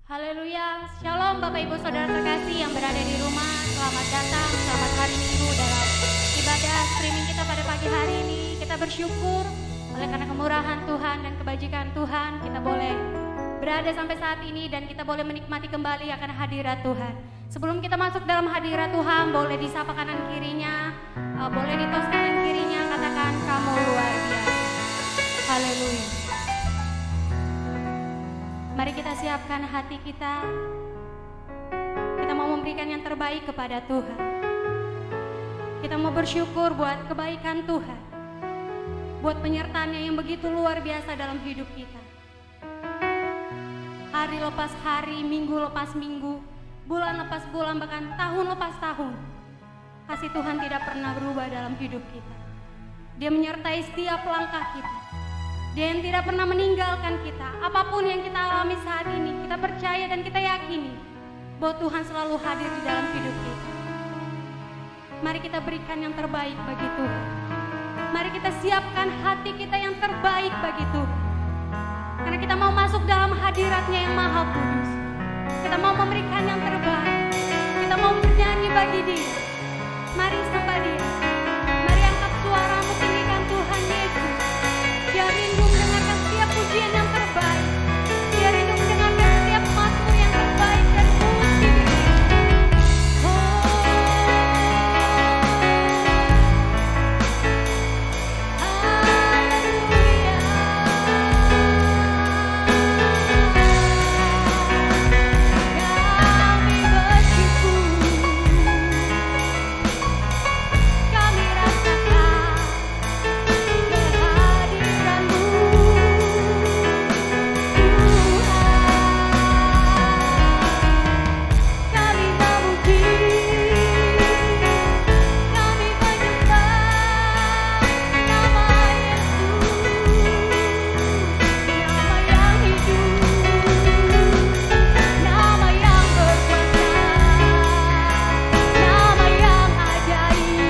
Haleluya, Shalom Bapak Ibu Saudara terkasih yang berada di rumah. Selamat datang, selamat hari Minggu dalam ibadah streaming kita pada pagi hari ini. Kita bersyukur oleh karena kemurahan Tuhan dan kebajikan Tuhan, kita boleh berada sampai saat ini dan kita boleh menikmati kembali akan hadirat Tuhan. Sebelum kita masuk dalam hadirat Tuhan, boleh disapa kanan kirinya, boleh ditos kanan kirinya, katakan kamu luar biasa. Haleluya. Mari kita siapkan hati kita. Kita mau memberikan yang terbaik kepada Tuhan. Kita mau bersyukur buat kebaikan Tuhan, buat penyertaannya yang begitu luar biasa dalam hidup kita. Hari lepas hari, minggu lepas minggu, bulan lepas bulan, bahkan tahun lepas tahun, kasih Tuhan tidak pernah berubah dalam hidup kita. Dia menyertai setiap langkah kita. Dia yang tidak pernah meninggalkan kita. Apapun yang kita alami saat ini, kita percaya dan kita yakini bahwa Tuhan selalu hadir di dalam hidup kita. Mari kita berikan yang terbaik bagi Tuhan. Mari kita siapkan hati kita yang terbaik bagi Tuhan. Karena kita mau masuk dalam hadiratnya yang maha kudus. Kita mau memberikan yang terbaik. Kita mau bernyanyi bagi Dia. Mari sembah Dia. Mari angkat suaramu, tinggikan Tuhan Yesus. Dia rindu mendengarkan setiap pujian yang terbaik. Dia rindu mendengarkan setiap mazmur yang terbaik dari mulut bibir kita. Kami bersyukur, kami rasakan kehadiran-Mu, Tuhan. Kami memuji, kami menyembah nama Yesus, nama yang hidup, nama yang berkuasa, nama yang ajaib.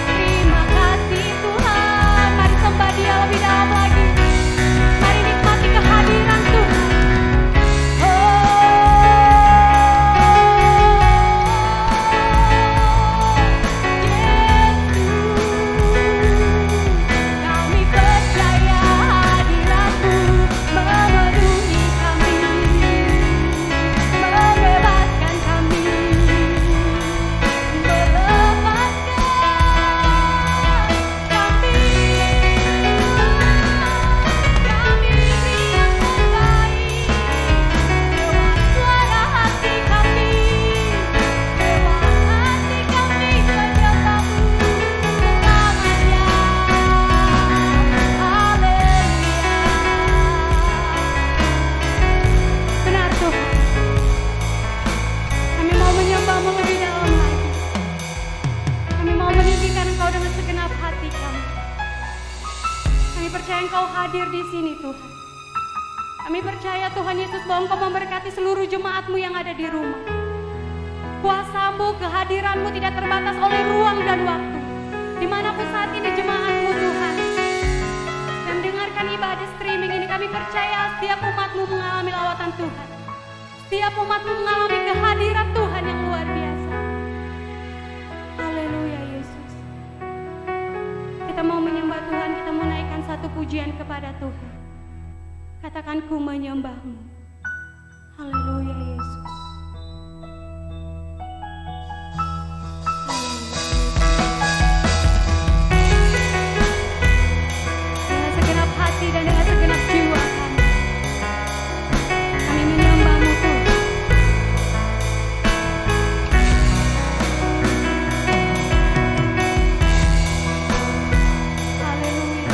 Terima kasih Tuhan. Mari sembah Dia lebih dalam lagi. Mari nikmati kehadiran Tuhan. Kami percaya hadirat-Mu memenuhi kami, membebaskan kami, melepaskan kami. Kami yang terbaik, lewat suara hati kami, lewat hati kami menyembah-Mu selamanya. Haleluya. Benar Tuhan, kami mau menyembah-Mu lebih dalam lagi. Kami mau meninggikan Engkau dengan segenap hati kami. Kami percaya Engkau hadir di sini Tuhan. Kami percaya Tuhan Yesus bahwa Engkau memberkati seluruh jemaat-Mu yang ada di rumah. Kuasa-Mu, kehadiran-Mu tidak terbatas oleh ruang dan waktu. Dimanapun saat ini jemaat-Mu Tuhan, dan dengarkan ibadah streaming ini, kami percaya setiap umat-Mu mengalami lawatan Tuhan. Setiap umat-Mu mengalami kehadiran Tuhan yang luar biasa. Haleluya Yesus. Kita mau menyembah Tuhan, kita mau naikkan satu pujian kepada Tuhan. Katakan ku menyembah-Mu. Haleluya Yesus. Dengan segenap hati dan dengan segenap jiwa kami menyembah-Mu Tuhan. Haleluya.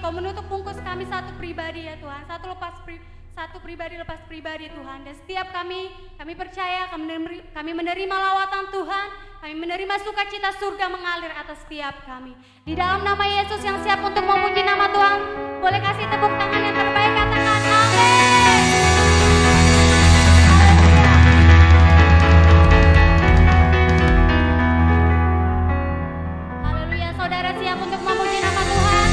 Engkau menutup bungkus kami satu pribadi ya Tuhan, satu pribadi lepas pribadi Tuhan. Dan setiap kami percaya kami menerima lawatan Tuhan, kami menerima sukacita surga mengalir atas setiap kami. Di dalam nama Yesus yang siap untuk memuji nama Tuhan, boleh kasih tepuk tangan yang terbaik, katakan amin. Haleluya, saudara siap untuk memuji nama Tuhan.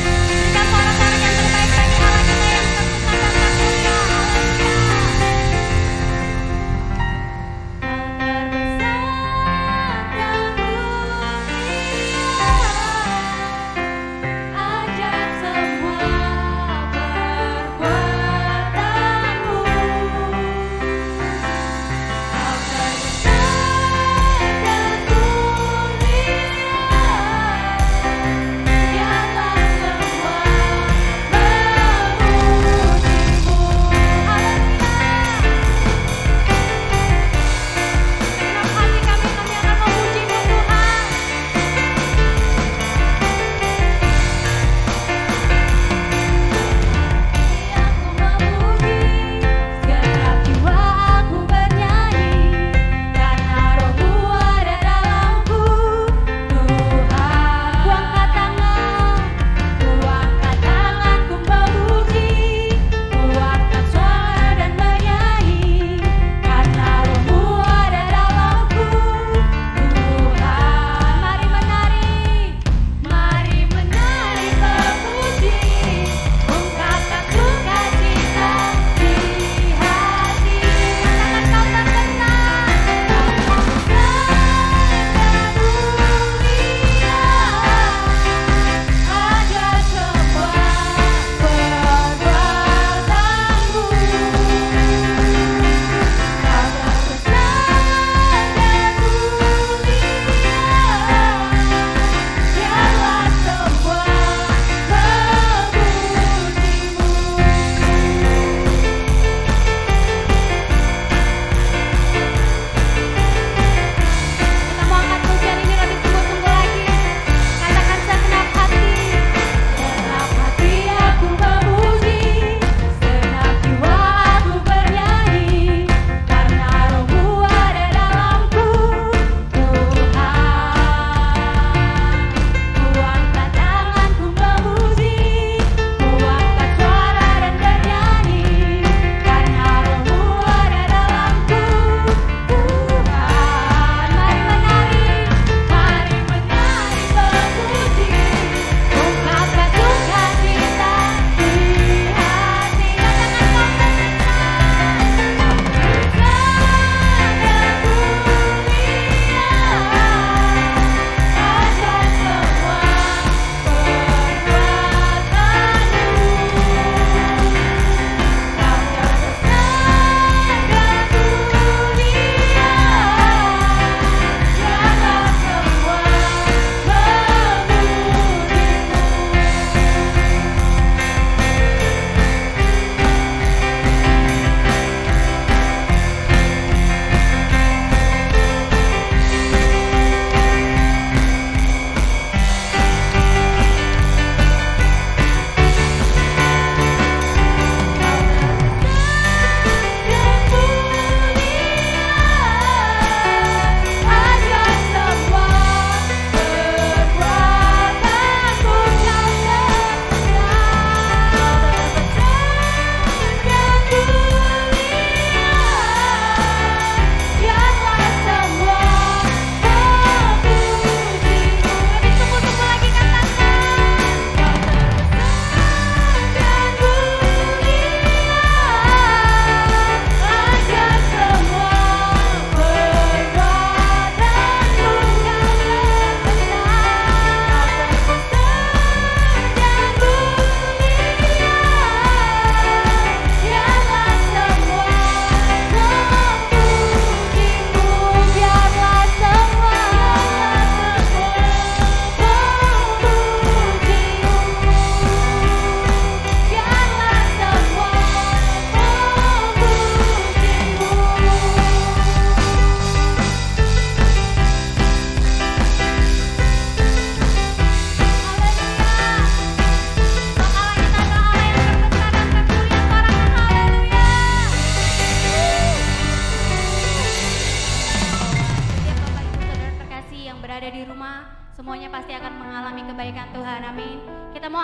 Berikan suara-suara yang terbaik bagi Allah kita yang terpujikan dan termulia. Haleluya.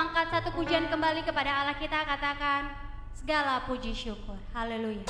angkat satu pujian kembali kepada Allah kita, katakan segala puji syukur. Haleluya.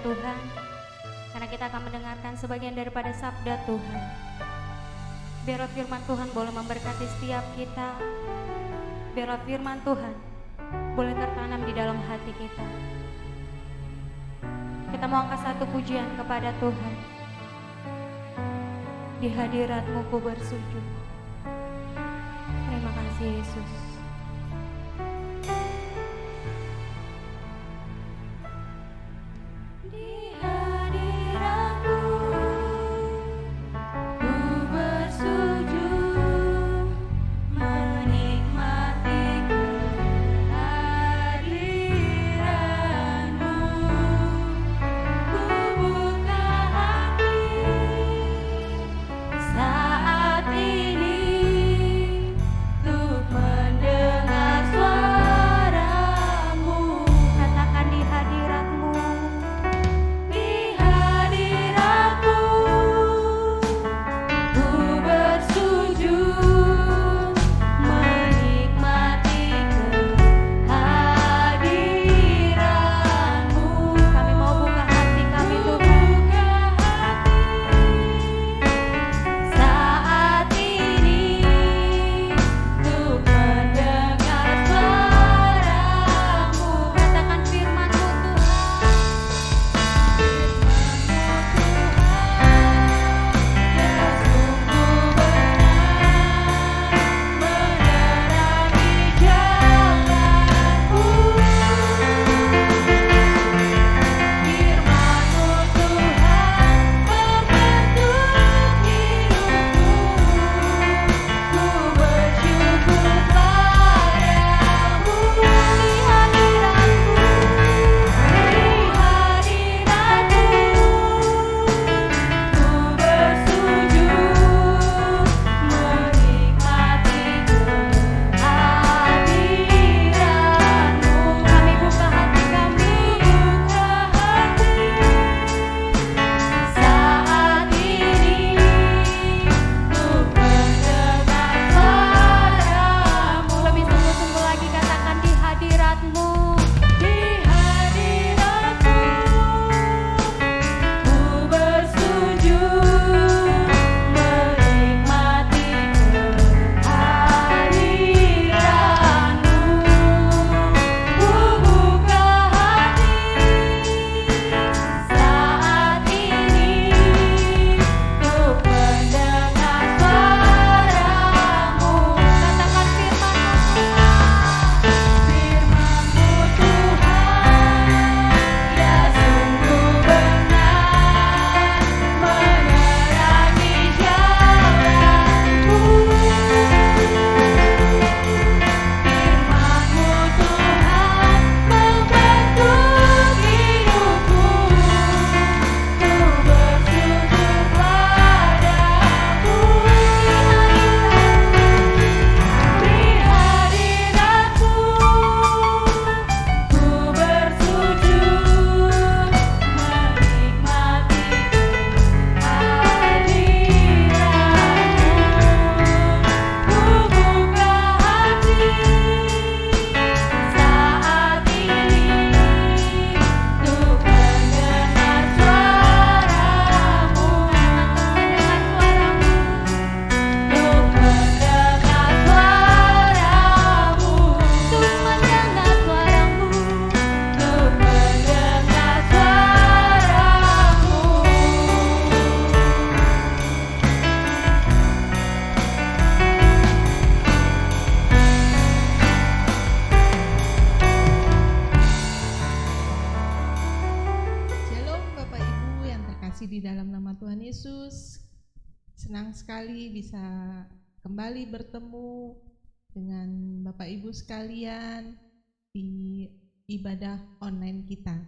Tuhan, karena kita akan mendengarkan sebagian daripada sabda Tuhan. Biarlah firman Tuhan boleh memberkati setiap kita. Biarlah firman Tuhan boleh tertanam di dalam hati kita. Kita mau angkat satu pujian kepada Tuhan. Di hadirat-Mu ku bersujud. Terima kasih Yesus. Saat ini untuk Yesus, senang sekali bisa kembali bertemu dengan Bapak Ibu sekalian di ibadah online kita.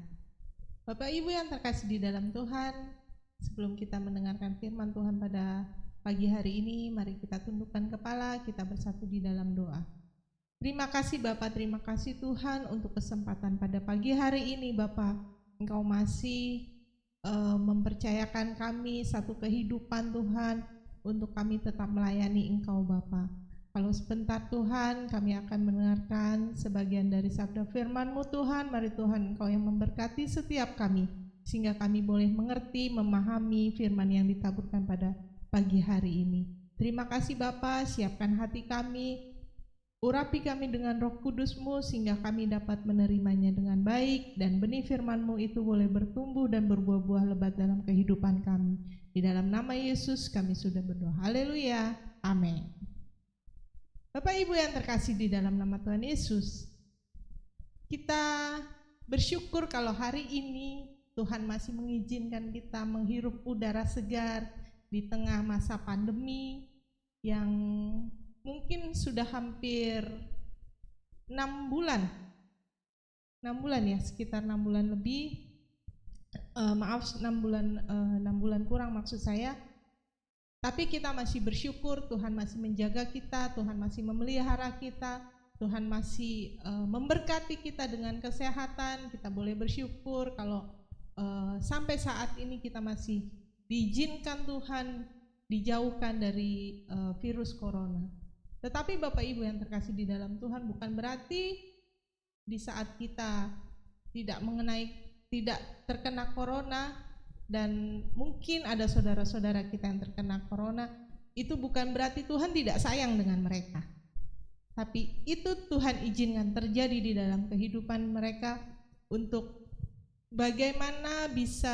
Bapak Ibu yang terkasih di dalam Tuhan, sebelum kita mendengarkan firman Tuhan pada pagi hari ini, mari kita tundukkan kepala, kita bersatu di dalam doa. Terima kasih Bapak, terima kasih Tuhan untuk kesempatan pada pagi hari ini Bapak. Engkau masih mempercayakan kami satu kehidupan Tuhan untuk kami tetap melayani Engkau Bapa. Kalau sebentar Tuhan kami akan mendengarkan sebagian dari sabda firman-Mu Tuhan. Mari Tuhan Engkau yang memberkati setiap kami sehingga kami boleh mengerti, memahami firman yang ditaburkan pada pagi hari ini. Terima kasih Bapa, siapkan hati kami, urapi kami dengan Roh Kudus-Mu sehingga kami dapat menerimanya dengan baik dan benih firman-Mu itu boleh bertumbuh dan berbuah-buah lebat dalam kehidupan kami. Di dalam nama Yesus kami sudah berdoa. Haleluya. Amin. Bapak Ibu yang terkasih di dalam nama Tuhan Yesus, kita bersyukur kalau hari ini Tuhan masih mengizinkan kita menghirup udara segar di tengah masa pandemi yang mungkin sudah hampir 6 bulan ya, sekitar 6 bulan lebih, 6 bulan kurang maksud saya. Tapi kita masih bersyukur, Tuhan masih menjaga kita, Tuhan masih memelihara kita, Tuhan masih memberkati kita dengan kesehatan. Kita boleh bersyukur kalau sampai saat ini kita masih diizinkan Tuhan dijauhkan dari virus corona. Tetapi Bapak Ibu yang terkasih di dalam Tuhan, bukan berarti di saat kita tidak terkena corona, dan mungkin ada saudara-saudara kita yang terkena corona, itu bukan berarti Tuhan tidak sayang dengan mereka. Tapi itu Tuhan izinkan terjadi di dalam kehidupan mereka untuk bagaimana bisa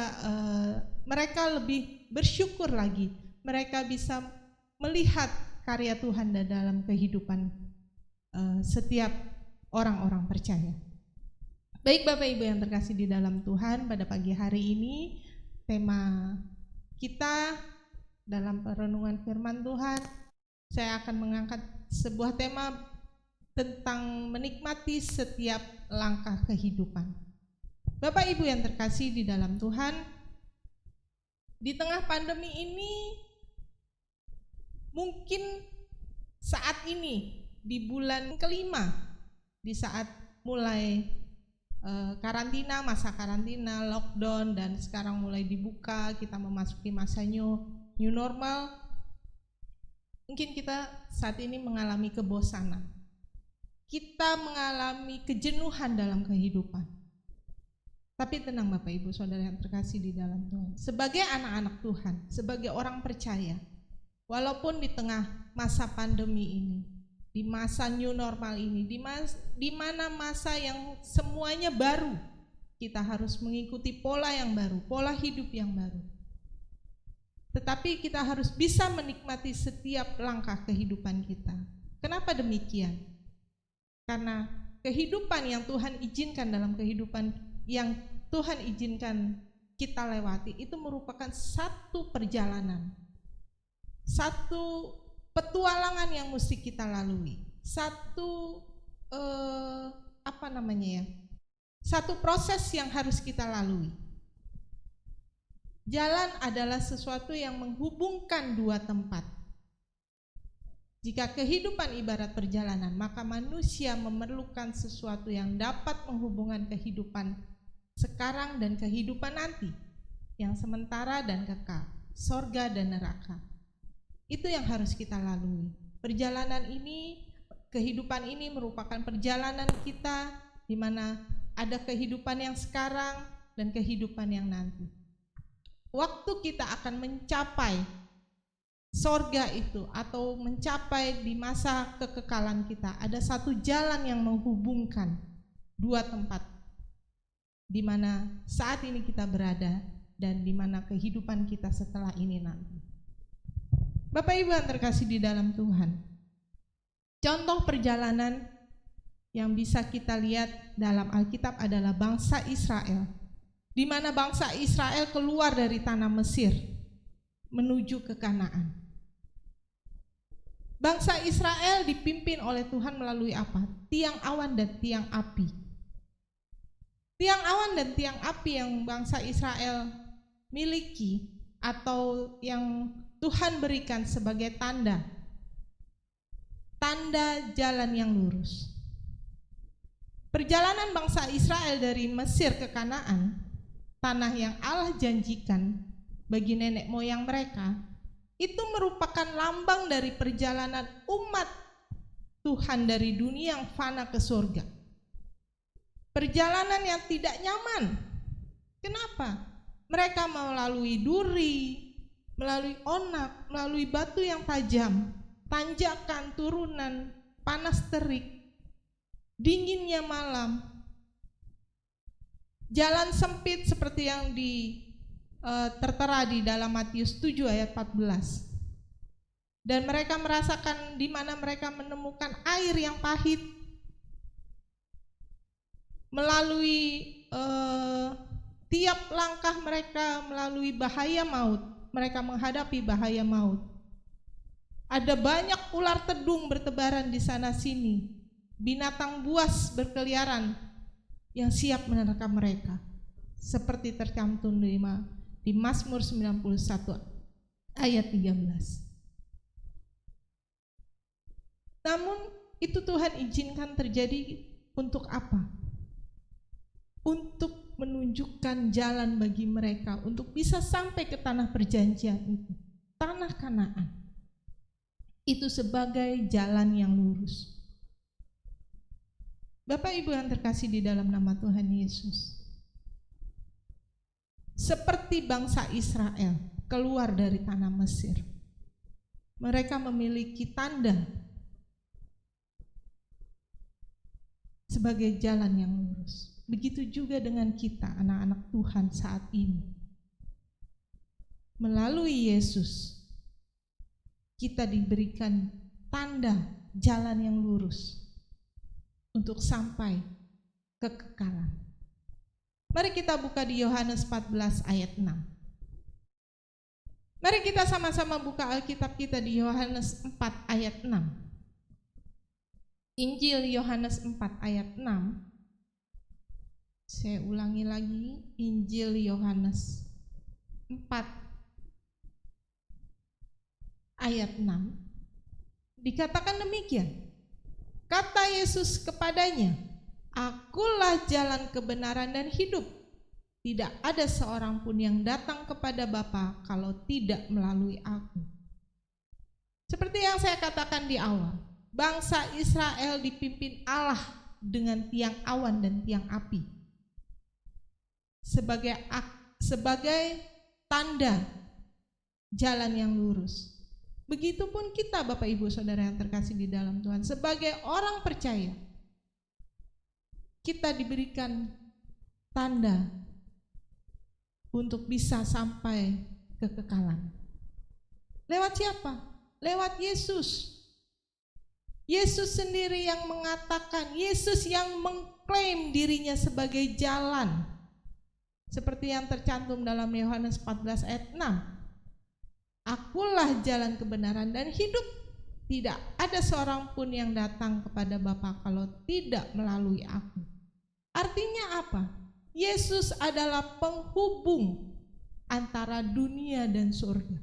mereka lebih bersyukur lagi, mereka bisa melihat karya Tuhan dalam kehidupan setiap orang-orang percaya. Baik Bapak Ibu yang terkasih di dalam Tuhan, pada pagi hari ini tema kita dalam perenungan firman Tuhan, saya akan mengangkat sebuah tema tentang menikmati setiap langkah kehidupan. Bapak Ibu yang terkasih di dalam Tuhan, di tengah pandemi ini mungkin saat ini di bulan kelima, di saat mulai masa karantina, lockdown, dan sekarang mulai dibuka, kita memasuki masa new normal, mungkin kita saat ini mengalami kebosanan, kita mengalami kejenuhan dalam kehidupan. Tapi tenang Bapak Ibu Saudara yang terkasih di dalam Tuhan, sebagai anak-anak Tuhan, sebagai orang percaya, walaupun di tengah masa pandemi ini, di masa new normal ini, di mana masa yang semuanya baru, kita harus mengikuti pola yang baru, pola hidup yang baru. Tetapi kita harus bisa menikmati setiap langkah kehidupan kita. Kenapa demikian? Karena kehidupan yang Tuhan izinkan dalam kehidupan yang Tuhan izinkan kita lewati itu merupakan satu perjalanan, satu petualangan yang mesti kita lalui, satu satu proses yang harus kita lalui. Jalan adalah sesuatu yang menghubungkan dua tempat. Jika kehidupan ibarat perjalanan, maka manusia memerlukan sesuatu yang dapat menghubungkan kehidupan sekarang dan kehidupan nanti, yang sementara dan kekal, sorga dan neraka. Itu yang harus kita lalui. Perjalanan ini, kehidupan ini merupakan perjalanan kita di mana ada kehidupan yang sekarang dan kehidupan yang nanti. Waktu kita akan mencapai sorga itu atau mencapai di masa kekekalan kita, ada satu jalan yang menghubungkan dua tempat di mana saat ini kita berada dan di mana kehidupan kita setelah ini nanti. Bapak Ibu yang terkasih di dalam Tuhan, contoh perjalanan yang bisa kita lihat dalam Alkitab adalah bangsa Israel, di mana bangsa Israel keluar dari tanah Mesir. menuju ke Kanaan. Bangsa Israel dipimpin oleh Tuhan melalui apa? Tiang awan dan tiang api. Tiang awan dan tiang api yang bangsa Israel miliki atau yang Tuhan berikan sebagai tanda jalan yang lurus. Perjalanan bangsa Israel dari Mesir ke Kanaan, tanah yang Allah janjikan bagi nenek moyang mereka, itu merupakan lambang dari perjalanan umat Tuhan dari dunia yang fana ke surga. Perjalanan yang tidak nyaman. Kenapa? Mereka melalui duri, melalui onak, melalui batu yang tajam, tanjakan, turunan, panas terik, dinginnya malam, jalan sempit seperti yang tertera di dalam Matius 7 ayat 14. Dan mereka merasakan di mana mereka menemukan air yang pahit. Melalui tiap langkah mereka melalui bahaya maut, mereka menghadapi bahaya maut. Ada banyak ular tedung bertebaran di sana sini, binatang buas berkeliaran yang siap menerkam mereka, seperti tercantum di Mazmur 91 ayat 13. Namun itu Tuhan izinkan terjadi untuk apa? Untuk menunjukkan jalan bagi mereka untuk bisa sampai ke tanah perjanjian itu, tanah Kanaan. Itu sebagai jalan yang lurus. Bapak Ibu yang terkasih di dalam nama Tuhan Yesus, seperti bangsa Israel keluar dari tanah Mesir, mereka memiliki tanda sebagai jalan yang lurus. Begitu juga dengan kita, anak-anak Tuhan saat ini. Melalui Yesus, kita diberikan tanda jalan yang lurus untuk sampai kekekalan. Mari kita buka di Yohanes 14 ayat 6. Mari kita sama-sama buka Alkitab kita di Yohanes 4 ayat 6. Injil Yohanes 4 ayat 6. Saya ulangi lagi, Injil Yohanes 4 ayat 6. Dikatakan demikian. Kata Yesus kepadanya, "Akulah jalan kebenaran dan hidup. Tidak ada seorang pun yang datang kepada Bapa kalau tidak melalui aku." Seperti yang saya katakan di awal, bangsa Israel dipimpin Allah dengan tiang awan dan tiang api sebagai tanda jalan yang lurus. Begitupun kita, Bapak Ibu Saudara yang terkasih di dalam Tuhan, sebagai orang percaya, kita diberikan tanda untuk bisa sampai kekekalan. Lewat siapa? Lewat Yesus. Yesus sendiri yang mengatakan, Yesus yang mengklaim dirinya sebagai jalan. Seperti yang tercantum dalam Yohanes 14 ayat 6. Akulah jalan kebenaran dan hidup. Tidak ada seorang pun yang datang kepada Bapa kalau tidak melalui aku. Artinya apa? Yesus adalah penghubung antara dunia dan surga.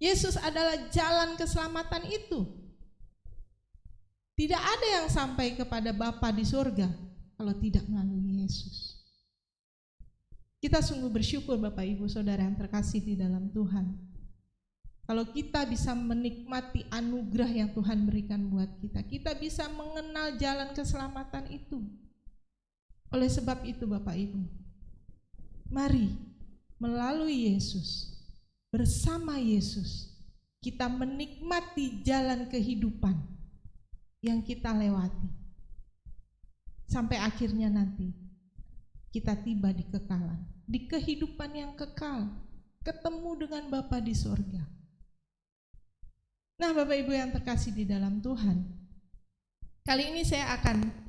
Yesus adalah jalan keselamatan itu. Tidak ada yang sampai kepada Bapa di surga kalau tidak melalui Yesus. Kita sungguh bersyukur Bapak Ibu Saudara yang terkasih di dalam Tuhan. Kalau kita bisa menikmati anugerah yang Tuhan berikan buat kita, kita bisa mengenal jalan keselamatan itu. Oleh sebab itu Bapak Ibu, mari melalui Yesus, bersama Yesus, kita menikmati jalan kehidupan yang kita lewati. Sampai akhirnya nanti kita tiba di kekalan, di kehidupan yang kekal, ketemu dengan Bapa di surga. Nah, Bapak Ibu yang terkasih di dalam Tuhan, kali ini saya akan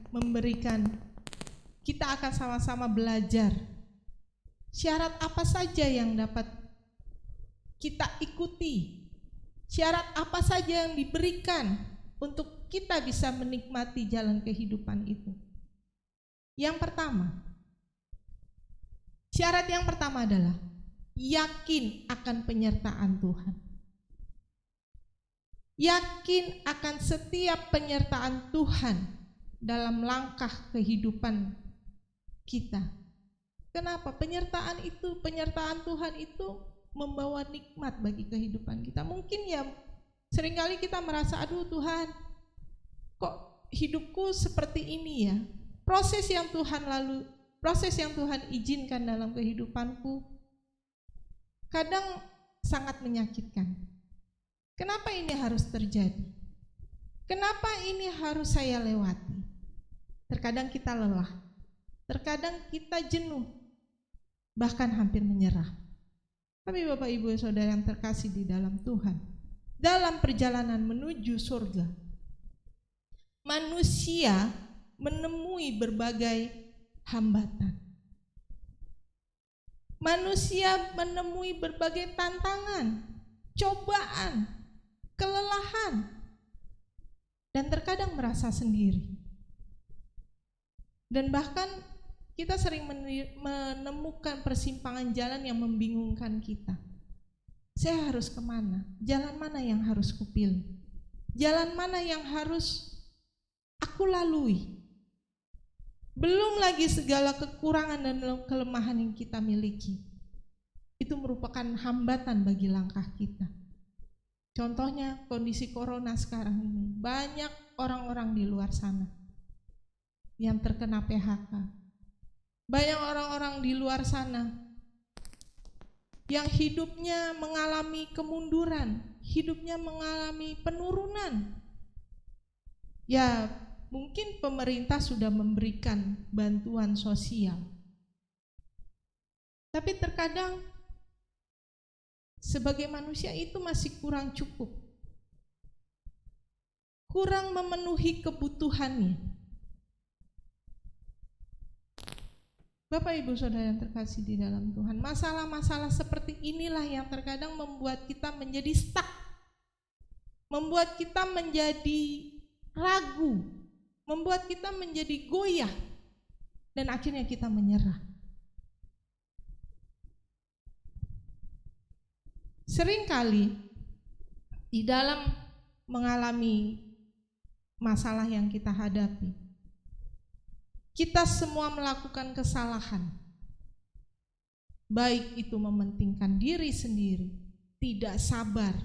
kita akan sama-sama belajar syarat apa saja yang dapat kita ikuti. Syarat apa saja yang diberikan untuk kita bisa menikmati jalan kehidupan itu? Yang pertama, syarat yang pertama adalah yakin akan penyertaan Tuhan. Yakin akan setiap penyertaan Tuhan dalam langkah kehidupan kita. Kenapa? Penyertaan Tuhan itu membawa nikmat bagi kehidupan kita. Mungkin ya seringkali kita merasa, aduh Tuhan, kok hidupku seperti ini ya? Proses yang Tuhan izinkan dalam kehidupanku kadang sangat menyakitkan. Kenapa ini harus terjadi? Kenapa ini harus saya lewati? Terkadang kita lelah, terkadang kita jenuh, bahkan hampir menyerah. Tapi Bapak Ibu Saudara yang terkasih di dalam Tuhan, dalam perjalanan menuju surga, manusia menemui berbagai hambatan. Manusia menemui berbagai tantangan, cobaan, kelelahan, dan terkadang merasa sendiri. Dan bahkan kita sering menemukan persimpangan jalan yang membingungkan kita. Saya harus kemana? Jalan mana yang harus kupilih? Jalan mana yang harus aku lalui? Belum lagi segala kekurangan dan kelemahan yang kita miliki. Itu merupakan hambatan bagi langkah kita. Contohnya kondisi corona sekarang ini. Banyak orang-orang di luar sana yang terkena PHK. Banyak orang-orang di luar sana yang hidupnya mengalami kemunduran, hidupnya mengalami penurunan. Ya, mungkin pemerintah sudah memberikan bantuan sosial. Tapi terkadang sebagai manusia itu masih kurang cukup. Kurang memenuhi kebutuhannya. Bapak Ibu Saudara yang terkasih di dalam Tuhan, masalah-masalah seperti inilah yang terkadang membuat kita menjadi stuck, membuat kita menjadi ragu, membuat kita menjadi goyah, dan akhirnya kita menyerah. Seringkali di dalam mengalami masalah yang kita hadapi, kita semua melakukan kesalahan, baik itu mementingkan diri sendiri, tidak sabar,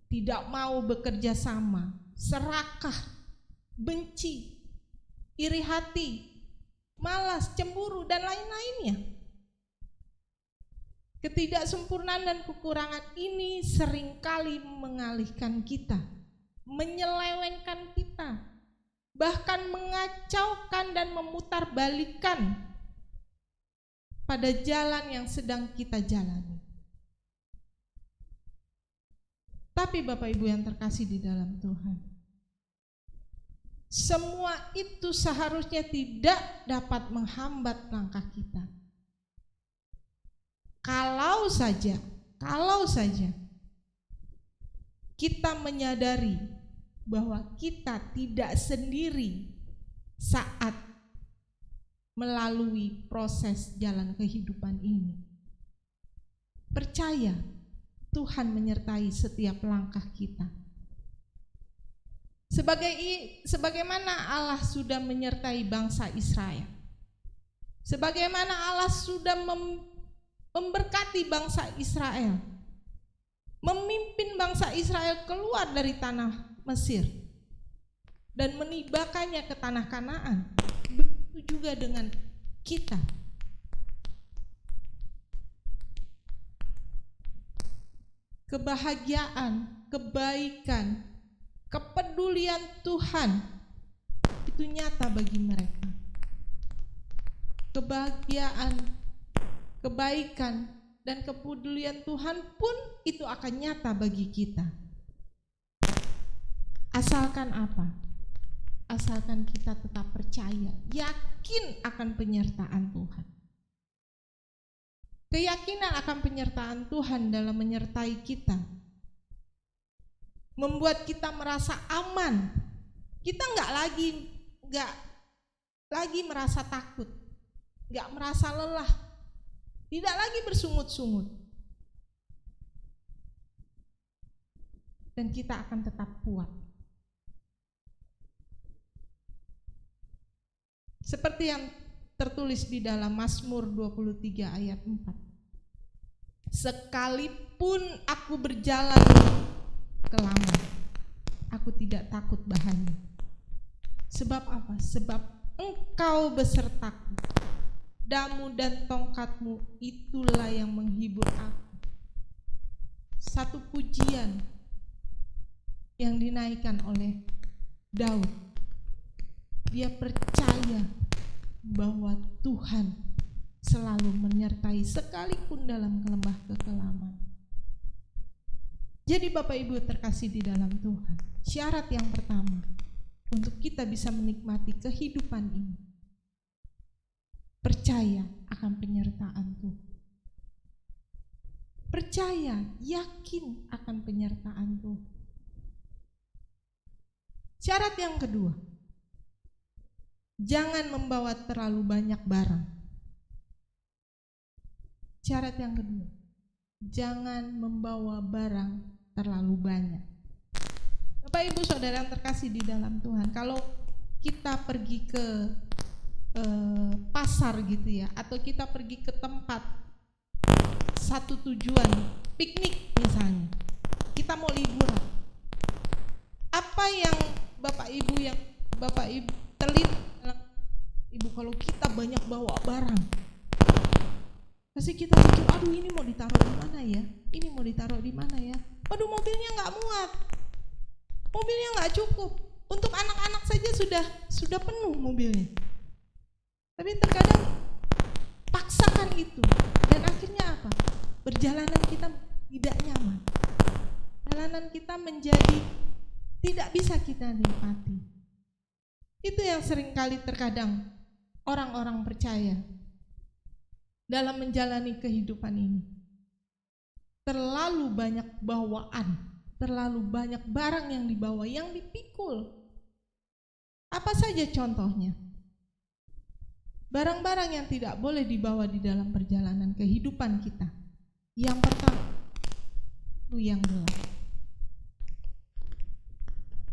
tidak mau bekerja sama, serakah, benci, iri hati, malas, cemburu, dan lain-lainnya. Ketidaksempurnaan dan kekurangan ini seringkali mengalihkan kita, menyelewengkan kita, bahkan mengacaukan dan memutarbalikkan pada jalan yang sedang kita jalani. Tapi Bapak Ibu yang terkasih di dalam Tuhan, semua itu seharusnya tidak dapat menghambat langkah kita. Kalau saja kita menyadari bahwa kita tidak sendiri saat melalui proses jalan kehidupan ini. Percaya Tuhan menyertai setiap langkah kita. Sebagaimana Allah sudah menyertai bangsa Israel, sebagaimana Allah sudah memberkati bangsa Israel, memimpin bangsa Israel keluar dari tanah Mesir dan menibakannya ke tanah Kanaan, begitu juga dengan kita. Kebahagiaan, kebaikan, kepedulian Tuhan itu nyata bagi mereka. Kebahagiaan, kebaikan, dan kepedulian Tuhan pun itu akan nyata bagi kita. Asalkan apa? Asalkan kita tetap percaya, yakin akan penyertaan Tuhan. Keyakinan akan penyertaan Tuhan dalam menyertai kita membuat kita merasa aman. Kita nggak lagi merasa takut, nggak merasa lelah, tidak lagi bersungut-sungut, dan kita akan tetap kuat. Seperti yang tertulis di dalam Mazmur 23 ayat 4. Sekalipun aku berjalan ke lama, aku tidak takut bahaya. Sebab apa? Sebab Engkau besertaku. Damu dan tongkatmu itulah yang menghibur aku. Satu pujian yang dinaikkan oleh Daud. Dia percaya bahwa Tuhan selalu menyertai sekalipun dalam lembah kekelaman. Jadi Bapak Ibu terkasih di dalam Tuhan, syarat yang pertama untuk kita bisa menikmati kehidupan ini, percaya akan penyertaan Tuhan. Percaya, yakin akan penyertaan Tuhan. Syarat yang kedua, jangan membawa terlalu banyak barang. Syarat yang kedua, jangan membawa barang terlalu banyak. Bapak Ibu Saudara yang terkasih di dalam Tuhan, kalau kita pergi ke pasar gitu ya, atau kita pergi ke tempat satu tujuan, piknik misalnya, kita mau liburan, apa yang Bapak Ibu terlintas Ibu, kalau kita banyak bawa barang, pasti kita pikir, aduh ini mau ditaruh di mana ya? Ini mau ditaruh di mana ya? Waduh, mobilnya nggak muat, mobilnya nggak cukup. Untuk anak-anak saja sudah penuh mobilnya. Tapi terkadang paksakan itu, dan akhirnya apa? Perjalanan kita tidak nyaman. Perjalanan kita menjadi tidak bisa kita nikmati. Itu yang seringkali terkadang orang-orang percaya dalam menjalani kehidupan ini. Terlalu banyak bawaan, terlalu banyak barang yang dibawa, yang dipikul. Apa saja contohnya? Barang-barang yang tidak boleh dibawa di dalam perjalanan kehidupan kita. Yang pertama, itu yang gelap.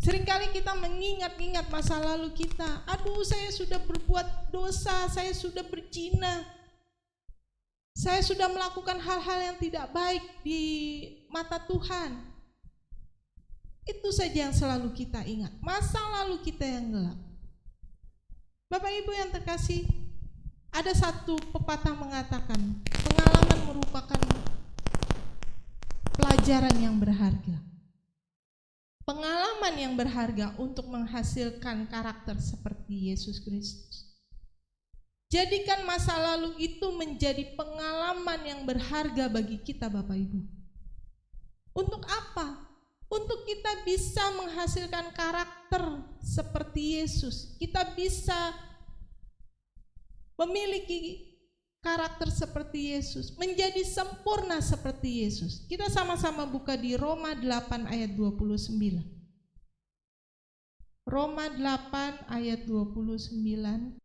Seringkali kita mengingat-ingat masa lalu kita. Aduh, saya sudah berbuat dosa, saya sudah berzina, saya sudah melakukan hal-hal yang tidak baik di mata Tuhan. Itu saja yang selalu kita ingat, masa lalu kita yang gelap. Bapak Ibu yang terkasih, ada satu pepatah mengatakan, pengalaman merupakan pelajaran yang berharga. Pengalaman yang berharga untuk menghasilkan karakter seperti Yesus Kristus. Jadikan masa lalu itu menjadi pengalaman yang berharga bagi kita Bapak Ibu. Untuk apa? Untuk kita bisa menghasilkan karakter seperti Yesus. Kita bisa memiliki karakter seperti Yesus, menjadi sempurna seperti Yesus. Kita sama-sama buka di Roma 8 ayat 29. Roma 8 ayat 29.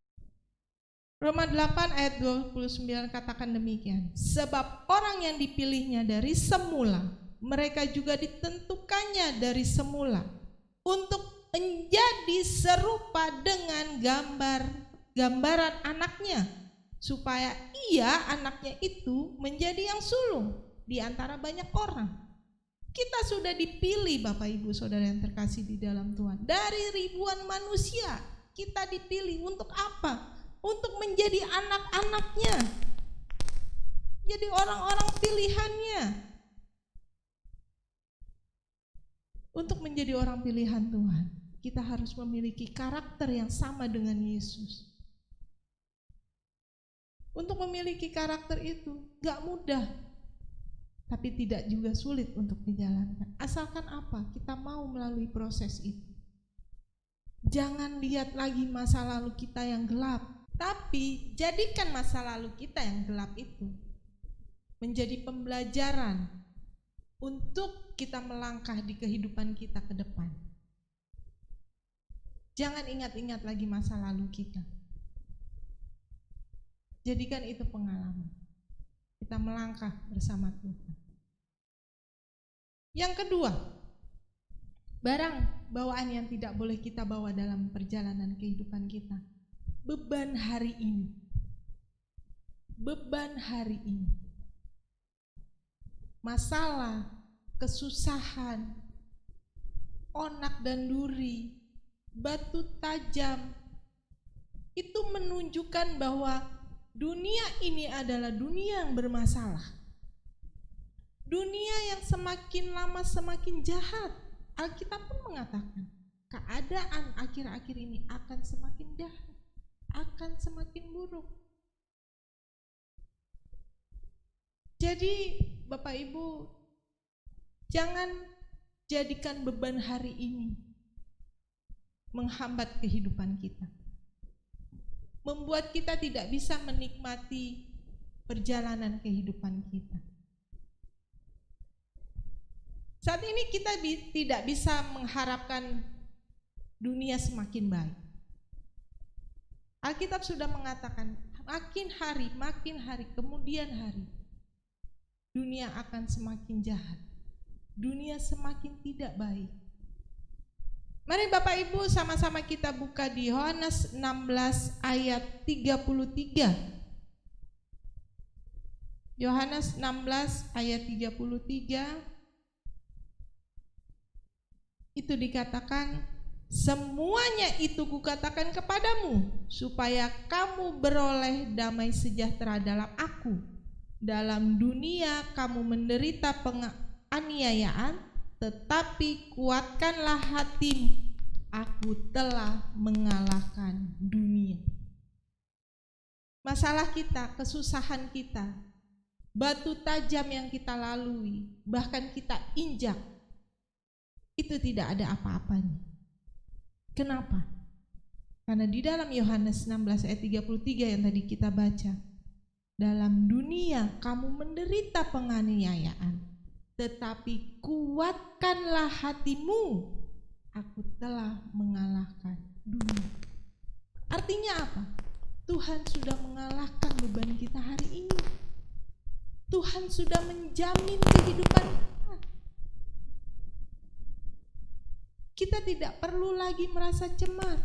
Roma 8 ayat 29 katakan demikian. Sebab orang yang dipilihnya dari semula, mereka juga ditentukannya dari semula untuk menjadi serupa dengan gambaran anaknya, supaya ia, anaknya itu, menjadi yang sulung di antara banyak orang. Kita sudah dipilih Bapak Ibu Saudara yang terkasih di dalam Tuhan. Dari ribuan manusia kita dipilih untuk apa? Untuk menjadi anak-anaknya, jadi orang-orang pilihannya. Untuk menjadi orang pilihan Tuhan, kita harus memiliki karakter yang sama dengan Yesus. Untuk memiliki karakter itu gak mudah, tapi tidak juga sulit untuk dijalankan. Asalkan apa? Kita mau melalui proses itu. Jangan lihat lagi masa lalu kita yang gelap, tapi jadikan masa lalu kita yang gelap itu menjadi pembelajaran untuk kita melangkah di kehidupan kita ke depan. Jangan ingat-ingat lagi masa lalu kita. Jadikan itu pengalaman. Kita melangkah bersama Tuhan. Yang kedua, barang bawaan yang tidak boleh kita bawa dalam perjalanan kehidupan kita. Beban hari ini. Beban hari ini. Masalah, kesusahan, onak dan duri, batu tajam, itu menunjukkan bahwa dunia ini adalah dunia yang bermasalah. Dunia yang semakin lama semakin jahat. Alkitab pun mengatakan, keadaan akhir-akhir ini akan semakin jahat, akan semakin buruk. Jadi Bapak Ibu, jangan jadikan beban hari ini menghambat kehidupan kita, membuat kita tidak bisa menikmati perjalanan kehidupan kita. Saat ini kita tidak bisa mengharapkan dunia semakin baik. Alkitab sudah mengatakan makin hari, kemudian hari, dunia akan semakin jahat, dunia semakin tidak baik. Mari Bapak Ibu sama-sama kita buka di Yohanes 16 ayat 33. Yohanes 16 ayat 33. Itu dikatakan, semuanya itu kukatakan kepadamu, supaya kamu beroleh damai sejahtera dalam aku. Dalam dunia kamu menderita penganiayaan, tetapi kuatkanlah hatimu, aku telah mengalahkan dunia. Masalah kita, kesusahan kita, batu tajam yang kita lalui, bahkan kita injak, itu tidak ada apa-apanya. Kenapa? Karena di dalam Yohanes 16 ayat 33 yang tadi kita baca, dalam dunia kamu menderita penganiayaan, tetapi kuatkanlah hatimu, aku telah mengalahkan dunia. Artinya apa? Tuhan sudah mengalahkan beban kita hari ini. Tuhan sudah menjamin kehidupan kita. Kita tidak perlu lagi merasa cemas.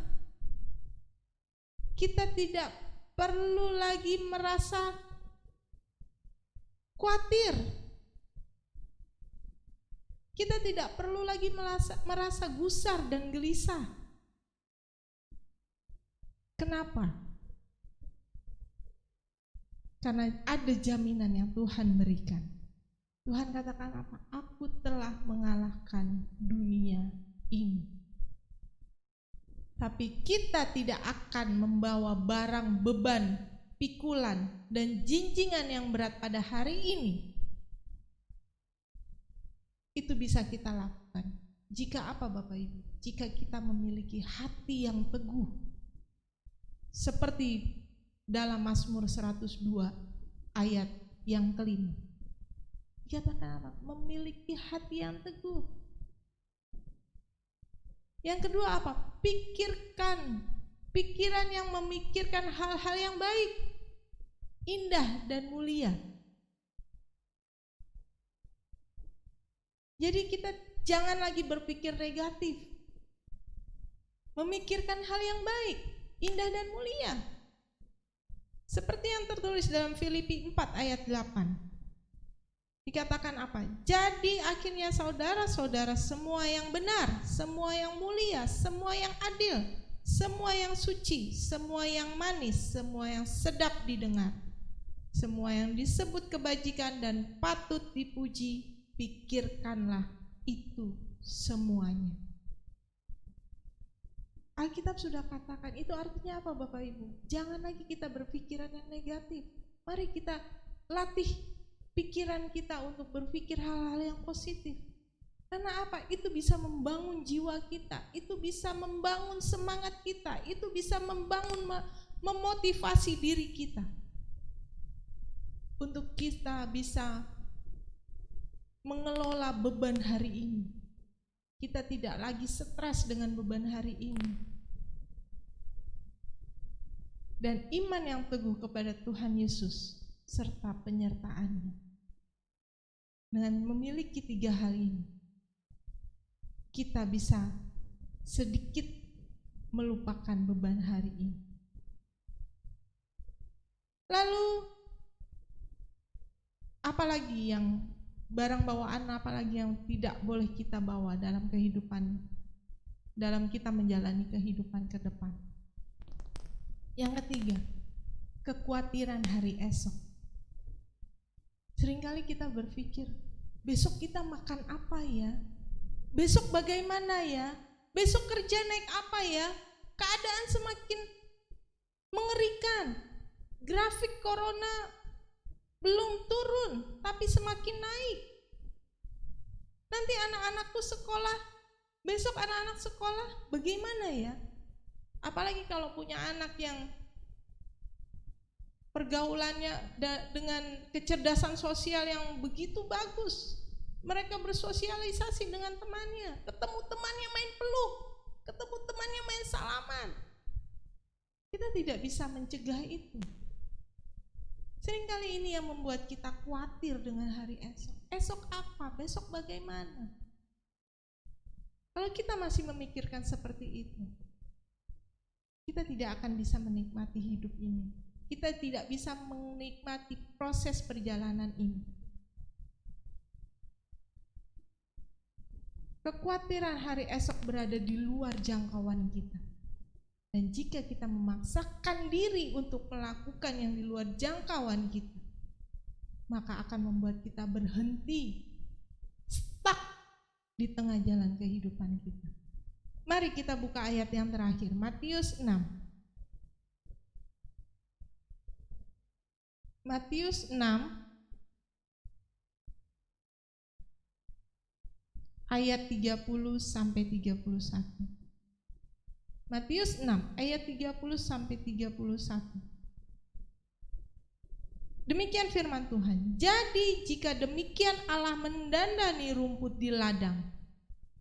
Kita tidak perlu lagi merasa khawatir. Kita tidak perlu lagi merasa gusar dan gelisah. Kenapa? Karena ada jaminan yang Tuhan berikan. Tuhan katakan apa? Aku telah mengalahkan dunia ini. Tapi kita tidak akan membawa barang beban, pikulan, dan jinjingan yang berat pada hari ini. Itu bisa kita lakukan. Jika apa Bapak Ibu? Jika kita memiliki hati yang teguh. Seperti dalam Mazmur 102 ayat yang kelima. Dikatakan apa? Memiliki hati yang teguh. Yang kedua apa? Pikiran yang memikirkan hal-hal yang baik, indah dan mulia. Jadi kita jangan lagi berpikir negatif. Memikirkan hal yang baik, indah dan mulia. Seperti yang tertulis dalam Filipi 4 ayat 8. Dikatakan apa? Jadi akhirnya saudara-saudara, semua yang benar, semua yang mulia, semua yang adil, semua yang suci, semua yang manis, semua yang sedap didengar, semua yang disebut kebajikan dan patut dipuji, pikirkanlah itu semuanya. Alkitab sudah katakan, itu artinya apa Bapak Ibu? Jangan lagi kita berpikiran yang negatif. Mari kita latih pikiran kita untuk berpikir hal-hal yang positif. Karena apa? Itu bisa membangun jiwa kita, itu bisa membangun semangat kita, itu bisa membangun, memotivasi diri kita. untuk kita bisa mengelola beban hari ini. Kita tidak lagi stres dengan beban hari ini. Dan iman yang teguh kepada Tuhan Yesus serta penyertaan-Nya. Dengan memiliki 3 hal ini, kita bisa sedikit melupakan beban hari ini. Lalu apalagi yang barang bawaan, apalagi yang tidak boleh kita bawa dalam kehidupan, dalam kita menjalani kehidupan ke depan. Yang ketiga, kekhawatiran hari esok. Seringkali kita berpikir, besok kita makan apa ya? Besok bagaimana ya? Besok kerja naik apa ya? Keadaan semakin mengerikan. Grafik corona belum turun, tapi semakin naik. Nanti anak-anakku sekolah, besok anak-anak sekolah bagaimana ya? Apalagi kalau punya anak yang pergaulannya dengan kecerdasan sosial yang begitu bagus. Mereka bersosialisasi dengan temannya, ketemu temannya main peluk, ketemu temannya main salaman. Kita tidak bisa mencegah itu. Seringkali ini yang membuat kita khawatir dengan hari esok. Esok apa? Besok bagaimana? Kalau kita masih memikirkan seperti itu, kita tidak akan bisa menikmati hidup ini. Kita tidak bisa menikmati proses perjalanan ini. Kekhawatiran hari esok berada di luar jangkauan kita. Dan jika kita memaksakan diri untuk melakukan yang di luar jangkauan kita, maka akan membuat kita berhenti, stuck di tengah jalan kehidupan kita. Mari kita buka ayat yang terakhir, Matius 6. Matius 6 ayat 30 sampai 31. Matius 6 ayat 30 sampai 31. Demikian firman Tuhan. Jadi jika demikian Allah mendandani rumput di ladang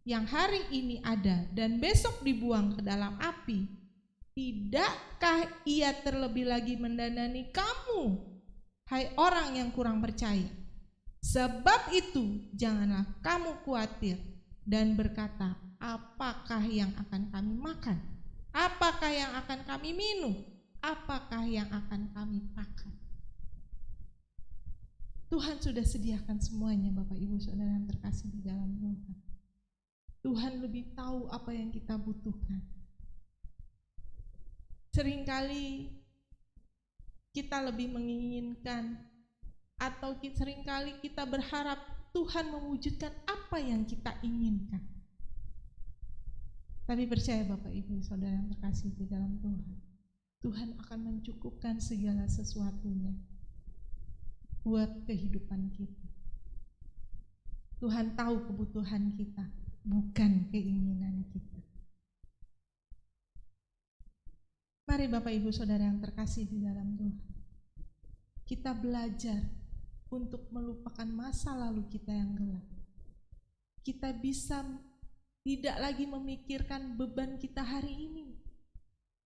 yang hari ini ada dan besok dibuang ke dalam api, tidakkah Ia terlebih lagi mendandani kamu, hai orang yang kurang percaya? Sebab itu janganlah kamu khawatir dan berkata, apakah yang akan kami makan? Apakah yang akan kami minum? Apakah yang akan kami pakai? Tuhan sudah sediakan semuanya, Bapak Ibu Saudara yang terkasih di dalam Tuhan. Tuhan lebih tahu apa yang kita butuhkan. Seringkali kita lebih menginginkan atau seringkali kita berharap Tuhan mewujudkan apa yang kita inginkan. Tapi percaya Bapak Ibu Saudara yang terkasih di dalam Tuhan, Tuhan akan mencukupkan segala sesuatunya buat kehidupan kita. Tuhan tahu kebutuhan kita, bukan keinginan kita. Mari Bapak Ibu Saudara yang terkasih di dalam Tuhan, kita belajar untuk melupakan masa lalu kita yang gelap. Kita bisa tidak lagi memikirkan beban kita hari ini,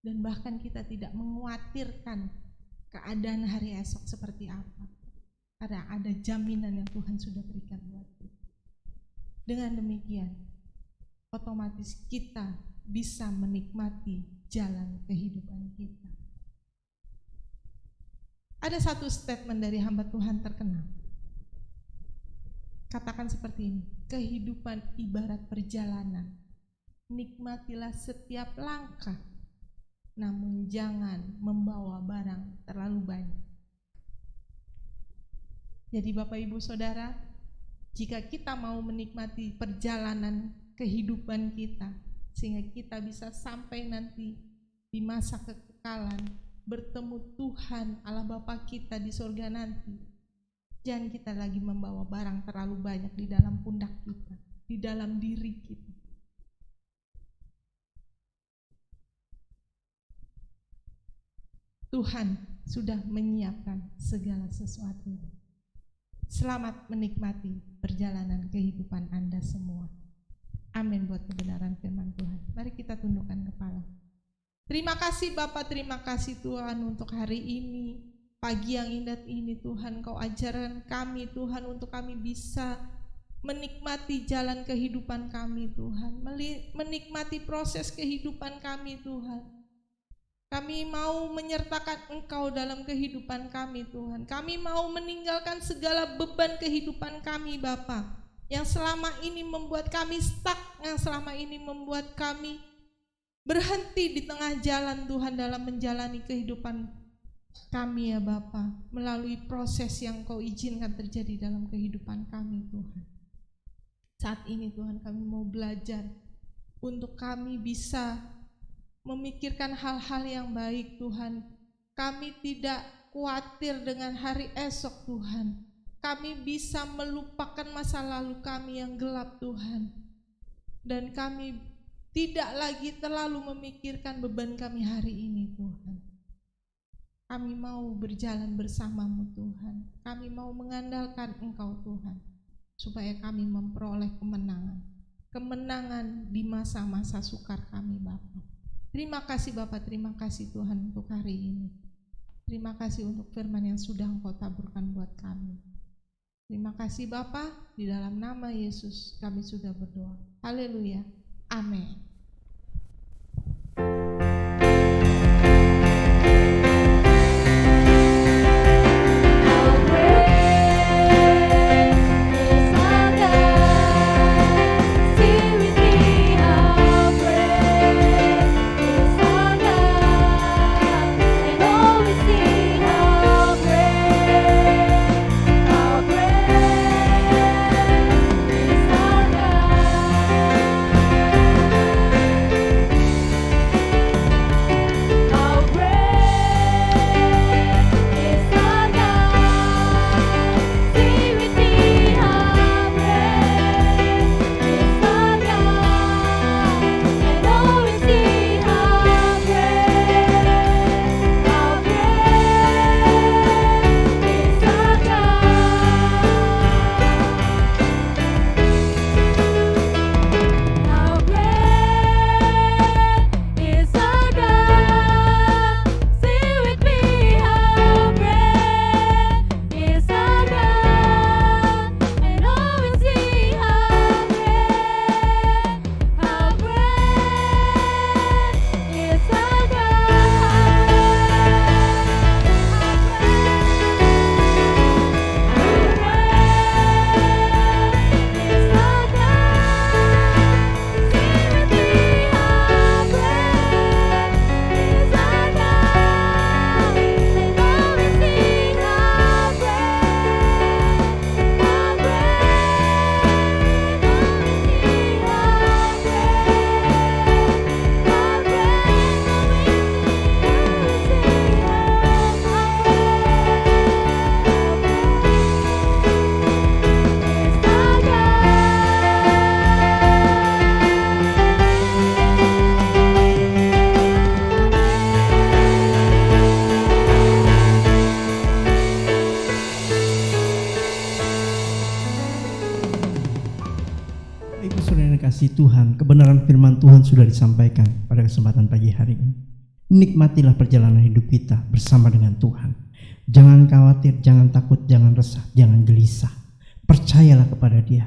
dan bahkan kita tidak mengkhawatirkan keadaan hari esok seperti apa, karena ada jaminan yang Tuhan sudah berikan buat kita. Dengan demikian, otomatis kita bisa menikmati jalan kehidupan kita. Ada satu statement dari hamba Tuhan terkenal, katakan seperti ini: kehidupan ibarat perjalanan, nikmatilah setiap langkah, namun jangan membawa barang terlalu banyak. Jadi Bapak Ibu Saudara, jika kita mau menikmati perjalanan kehidupan kita, sehingga kita bisa sampai nanti di masa kekekalan, bertemu Tuhan Allah Bapa kita di surga nanti, jangan kita lagi membawa barang terlalu banyak di dalam pundak kita, di dalam diri kita. Tuhan sudah menyiapkan segala sesuatu. Selamat menikmati perjalanan kehidupan Anda semua. Amin buat kebenaran firman Tuhan. Mari kita tundukkan kepala. Terima kasih Bapa, terima kasih Tuhan untuk hari ini, pagi yang indah ini Tuhan. Kau ajarkan kami Tuhan untuk kami bisa menikmati jalan kehidupan kami Tuhan, menikmati proses kehidupan kami Tuhan. Kami mau menyertakan Engkau dalam kehidupan kami Tuhan. Kami mau meninggalkan segala beban kehidupan kami Bapa, yang selama ini membuat kami stuck, yang selama ini membuat kami berhenti di tengah jalan Tuhan dalam menjalani kehidupan kami ya Bapa, melalui proses yang Kau izinkan terjadi dalam kehidupan kami Tuhan. Saat ini Tuhan kami mau belajar untuk kami bisa memikirkan hal-hal yang baik Tuhan. Kami tidak khawatir dengan hari esok Tuhan. Kami bisa melupakan masa lalu kami yang gelap Tuhan. Dan kami tidak lagi terlalu memikirkan beban kami hari ini Tuhan. Kami mau berjalan bersama-Mu Tuhan. Kami mau mengandalkan Engkau Tuhan, supaya kami memperoleh kemenangan di masa-masa sukar kami Bapa. Terima kasih Bapa, terima kasih Tuhan untuk hari ini. Terima kasih untuk firman yang sudah Engkau taburkan buat kami. Terima kasih Bapa, di dalam nama Yesus kami sudah berdoa. Haleluya. Amin. Tuhan, kebenaran firman Tuhan sudah disampaikan pada kesempatan pagi hari ini. Nikmatilah perjalanan hidup kita bersama dengan Tuhan. Jangan khawatir, jangan takut, jangan resah, jangan gelisah. Percayalah kepada Dia.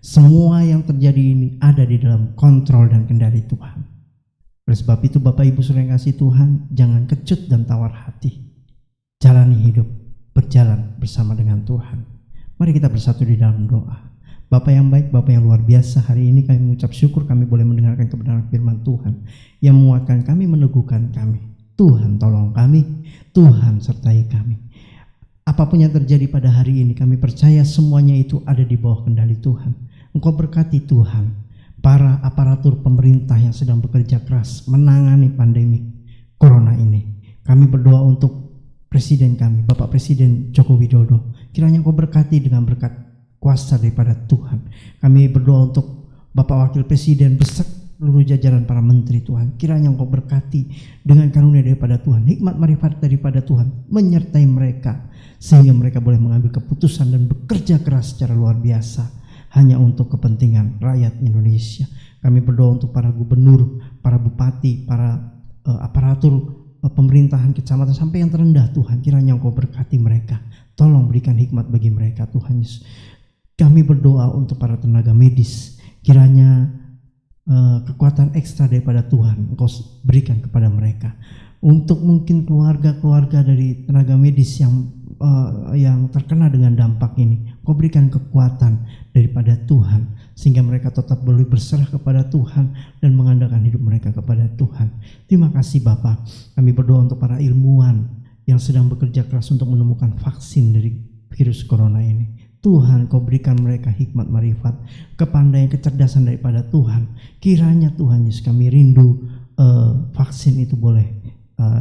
Semua yang terjadi ini ada di dalam kontrol dan kendali Tuhan. Oleh sebab itu Bapak Ibu Saudara yang kasih Tuhan, jangan kecut dan tawar hati. Jalani hidup, berjalan bersama dengan Tuhan. Mari kita bersatu di dalam doa. Bapak yang baik, Bapak yang luar biasa, hari ini kami mengucap syukur kami boleh mendengarkan kebenaran firman Tuhan yang menguatkan kami, meneguhkan kami. Tuhan tolong kami, Tuhan sertai kami. Apapun yang terjadi pada hari ini, kami percaya semuanya itu ada di bawah kendali Tuhan. Engkau berkati Tuhan para aparatur pemerintah yang sedang bekerja keras menangani pandemi corona ini. Kami berdoa untuk Presiden kami, Bapak Presiden Joko Widodo. Kiranya Engkau berkati dengan berkat kuasa daripada Tuhan. Kami berdoa untuk Bapak Wakil Presiden seluruh jajaran para menteri Tuhan. Kiranya Engkau berkati dengan karunia daripada Tuhan, hikmat marifat daripada Tuhan menyertai mereka, sehingga mereka boleh mengambil keputusan dan bekerja keras secara luar biasa hanya untuk kepentingan rakyat Indonesia. Kami berdoa untuk para gubernur, para bupati, para aparatur pemerintahan kecamatan sampai yang terendah Tuhan. Kiranya Engkau berkati mereka, tolong berikan hikmat bagi mereka Tuhan Yesus. Kami berdoa untuk para tenaga medis, kiranya kekuatan ekstra daripada Tuhan Engkau berikan kepada mereka. Untuk mungkin keluarga-keluarga dari tenaga medis yang terkena dengan dampak ini, Engkau berikan kekuatan daripada Tuhan sehingga mereka tetap boleh berserah kepada Tuhan dan mengandalkan hidup mereka kepada Tuhan. Terima kasih Bapa. Kami berdoa untuk para ilmuwan yang sedang bekerja keras untuk menemukan vaksin dari virus corona ini. Tuhan, Kau berikan mereka hikmat marifat, kepandaian, kecerdasan daripada Tuhan. Kiranya Tuhan Yesus, kami rindu vaksin itu boleh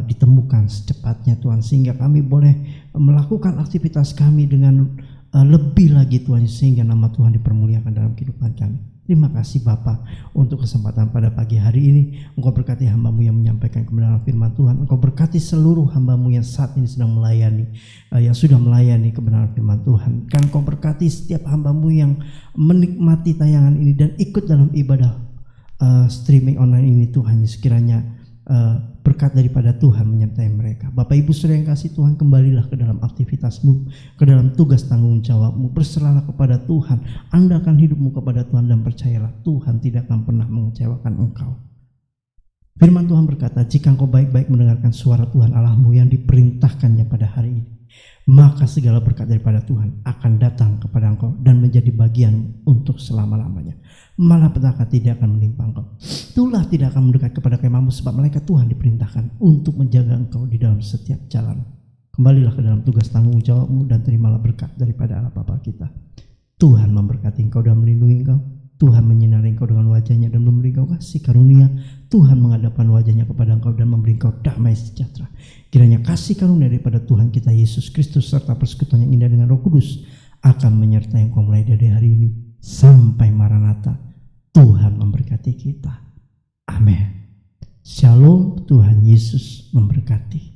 ditemukan secepatnya Tuhan, sehingga kami boleh melakukan aktivitas kami dengan lebih lagi Tuhan Yesus, sehingga nama Tuhan dipermuliakan dalam kehidupan kami. Terima kasih Bapa untuk kesempatan pada pagi hari ini. Engkau berkati hamba-Mu yang menyampaikan kebenaran firman Tuhan. Engkau berkati seluruh hamba-Mu yang saat ini sedang melayani, yang sudah melayani kebenaran firman Tuhan. Kan Engkau berkati setiap hamba-Mu yang menikmati tayangan ini dan ikut dalam ibadah streaming online ini Tuhan Yesus. Kiranya berkat daripada Tuhan menyertai mereka. Bapak Ibu Saudara yang kasih Tuhan, kembalilah ke dalam aktivitas-Mu, ke dalam tugas tanggung jawab-Mu. Berserahlah kepada Tuhan, andalkan hidup-Mu kepada Tuhan, dan percayalah Tuhan tidak akan pernah mengecewakan engkau. Firman Tuhan berkata, jika engkau baik-baik mendengarkan suara Tuhan Allah-Mu yang diperintahkannya pada hari ini, maka segala berkat daripada Tuhan akan datang kepada engkau dan menjadi bagian untuk selama-lamanya. Malapetaka tidak akan menimpa engkau. Tulah tidak akan mendekat kepada kemahmu, sebab malaikat Tuhan diperintahkan untuk menjaga engkau di dalam setiap jalan. Kembalilah ke dalam tugas tanggung jawabmu dan terimalah berkat daripada Allah Bapa kita. Tuhan memberkati engkau dan melindungi engkau. Tuhan menyinari engkau dengan wajahnya dan memberi engkau kasih karunia. Tuhan menghadapkan wajahnya kepada engkau dan memberi engkau damai sejahtera. Kiranya kasih karunia daripada Tuhan kita Yesus Kristus serta persekutuan yang indah dengan Roh Kudus akan menyertai engkau mulai dari hari ini sampai Maranatha. Tuhan memberkati kita. Amin. Shalom. Tuhan Yesus memberkati.